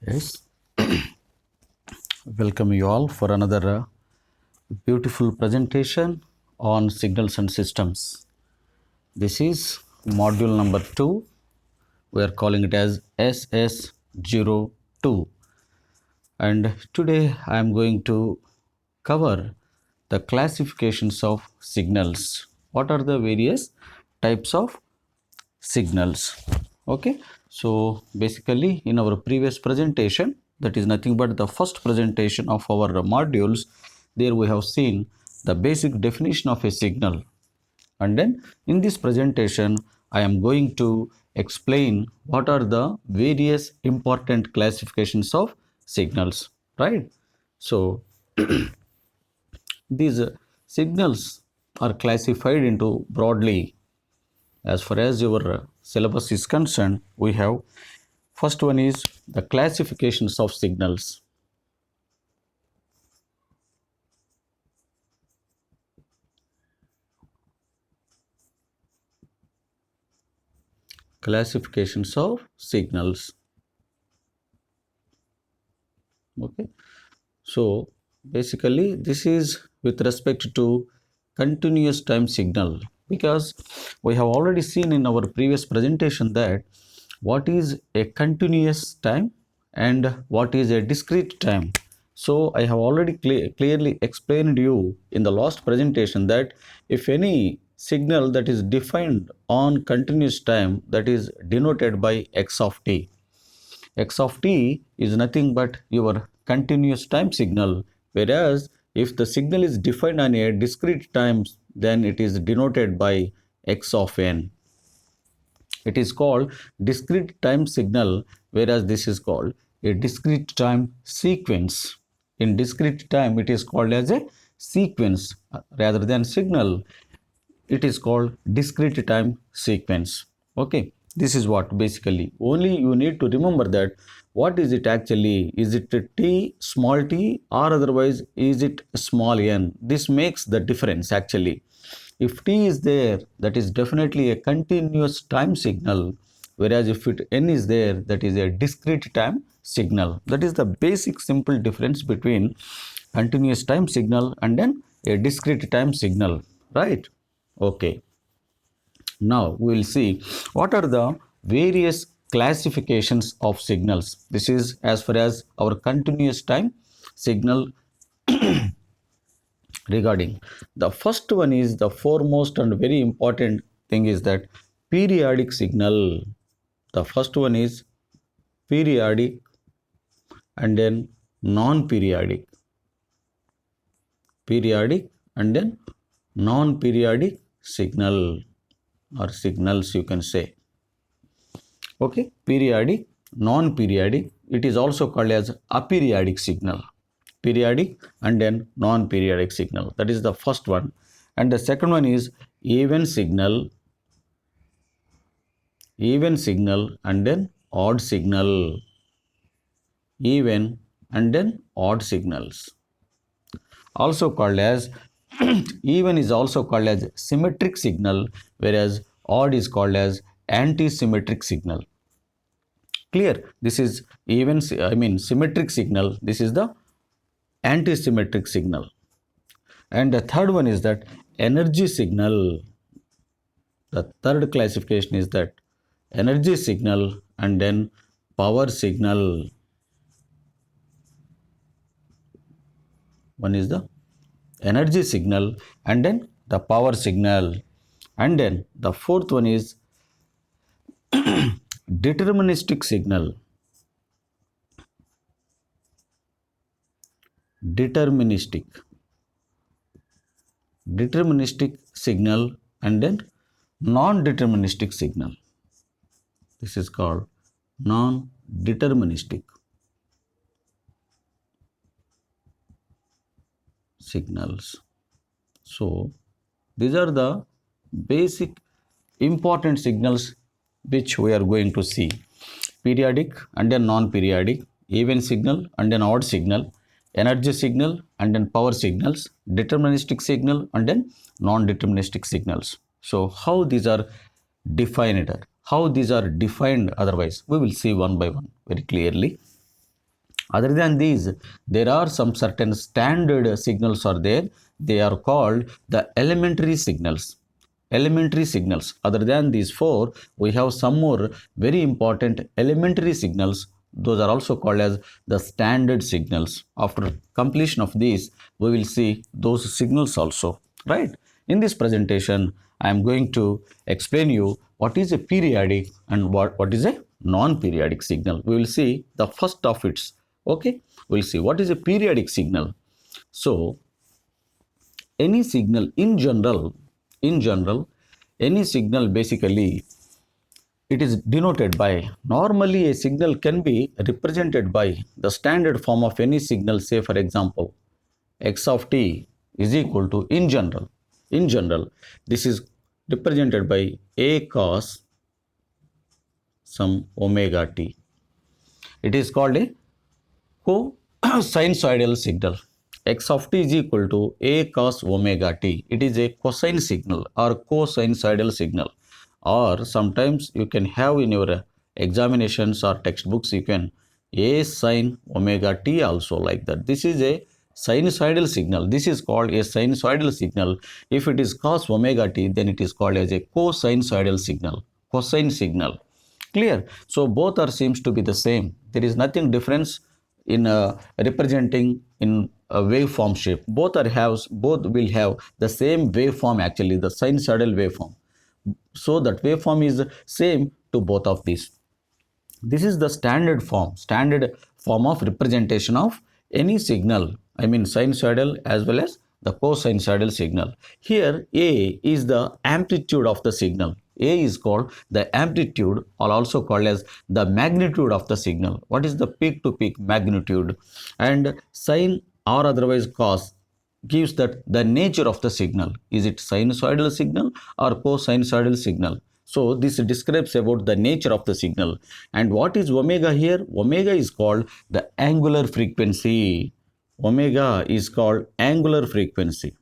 Yes, welcome you all for another beautiful presentation on signals and systems. This is module number 2. We are calling it as SS02. And today I am going to cover the classifications of signals. What are the various types of signals? Okay, so basically in our previous presentation, that is nothing but the first presentation of our modules, there we have seen the basic definition of a signal, and then in this presentation I am going to explain what are the various important classifications of signals, right? So these signals are classified into broadly, as far as your syllabus is concerned. We have first one is the classifications of signals. Classifications of signals. Okay, so basically this is with respect to continuous time signal, because we have already seen in our previous presentation that what is a continuous time and what is a discrete time. So I have already clearly explained you in the last presentation that if any signal that is defined on continuous time, that is denoted by x of t. X of t is nothing but your continuous time signal, whereas if the signal is defined on a discrete time, then it is denoted by x of n. It is called discrete time signal, whereas this is called a discrete time sequence. In discrete time, it is called as a sequence rather than signal. It is called discrete time sequence. Okay, this is what basically only you need to remember that what is it actually. Is it t small t, or otherwise is it small n? This makes the difference actually. If t is there, that is definitely a continuous time signal, whereas if n is there, that is a discrete time signal. That is the basic simple difference between continuous time signal and then a discrete time signal, right? Okay, now we will see what are the various classifications of signals. This is as far as our continuous time signal regarding. The first one is the foremost and very important thing is that periodic signal. The first one is periodic and then non-periodic. Periodic and then non-periodic signal, or signals you can say. Okay, periodic, non-periodic, it is also called as aperiodic signal. Periodic and then non-periodic signal, that is the first one. And the second one is even signal, and then odd signal, even and then odd signals, also called as even is also called as symmetric signal, whereas odd is called as anti-symmetric signal. Clear? This is even, I mean symmetric signal, this is the anti-symmetric signal. And the third one is that energy signal. The third classification is that energy signal and then power signal. One is the energy signal and then the power signal. And then the fourth one is deterministic signal. Deterministic signal and then non-deterministic signal. This is called non-deterministic signals. So these are the basic important signals which we are going to see: periodic and then non-periodic, even signal and then odd signal, energy signal and then power signals, deterministic signal and then non-deterministic signals. So how these are defined, how these are defined otherwise, we will see one by one very clearly. Other than these, there are some certain standard signals are there. They are called the elementary signals. Elementary signals. Other than these four, we have some more very important elementary signals. Those are also called as the standard signals. After completion of these, we will see those signals also. Right? In this presentation, I am going to explain you what is a periodic and what is a non-periodic signal. We will see the first of its. Okay, we'll see what is a periodic signal. So any signal in general, any signal basically it is denoted by, normally a signal can be represented by the standard form of any signal. Say for example, x of t is equal to, in general this is represented by a cos some omega t. It is called a co-sinusoidal signal. X of t is equal to a cos omega t. It is a cosine signal or co-sinusoidal signal. Or sometimes you can have in your examinations or textbooks, you can a sin omega t also, like that. This is a sinusoidal signal. This is called a sinusoidal signal. If it is cos omega t, then it is called as a co-sinusoidal signal, cosine signal. Clear? So both are seems to be the same. There is nothing difference in representing in a waveform shape. Both will have the same waveform, actually the sinusoidal waveform. So that waveform is same to both of these. This is the standard form of representation of any signal. I mean sinusoidal as well as the cosinusoidal signal. Here A is the amplitude of the signal. A is called the amplitude, or also called as the magnitude of the signal. What is the peak to peak magnitude? And sine or otherwise cos gives that the nature of the signal. Is it sinusoidal signal or cosinusoidal signal? So this describes about the nature of the signal. And what is omega here? Omega is called the angular frequency. Omega is called angular frequency.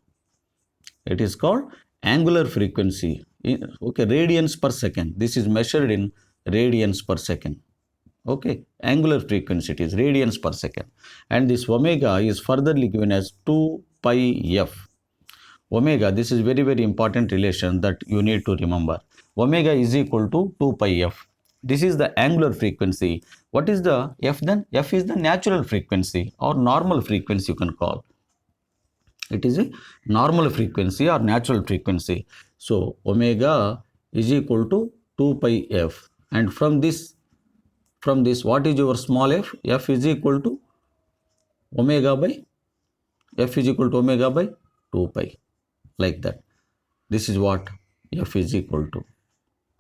It is called angular frequency. Okay, radians per second. This is measured in radians per second. Okay, angular frequency, it is radians per second. And this omega is furtherly given as 2 pi f. Omega, this is very important relation that you need to remember. Omega is equal to 2 pi f. This is the angular frequency. What is the f then? F is the natural frequency or normal frequency, you can call. It is a normal frequency or natural frequency. So omega is equal to 2 pi f. And from this, what is your small f? F is equal to omega by 2 pi, like that. This is what f is equal to.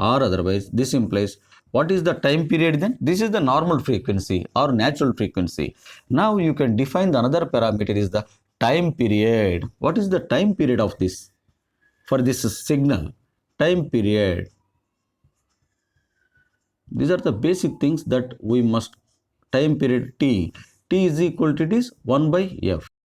Or otherwise, this implies, what is the time period then? This is the normal frequency or natural frequency. Now you can define the another parameter is the time period. What is the time period of this? For this signal, time period. These are the basic things that we must. Time period t. T is equal to, it is 1 by f.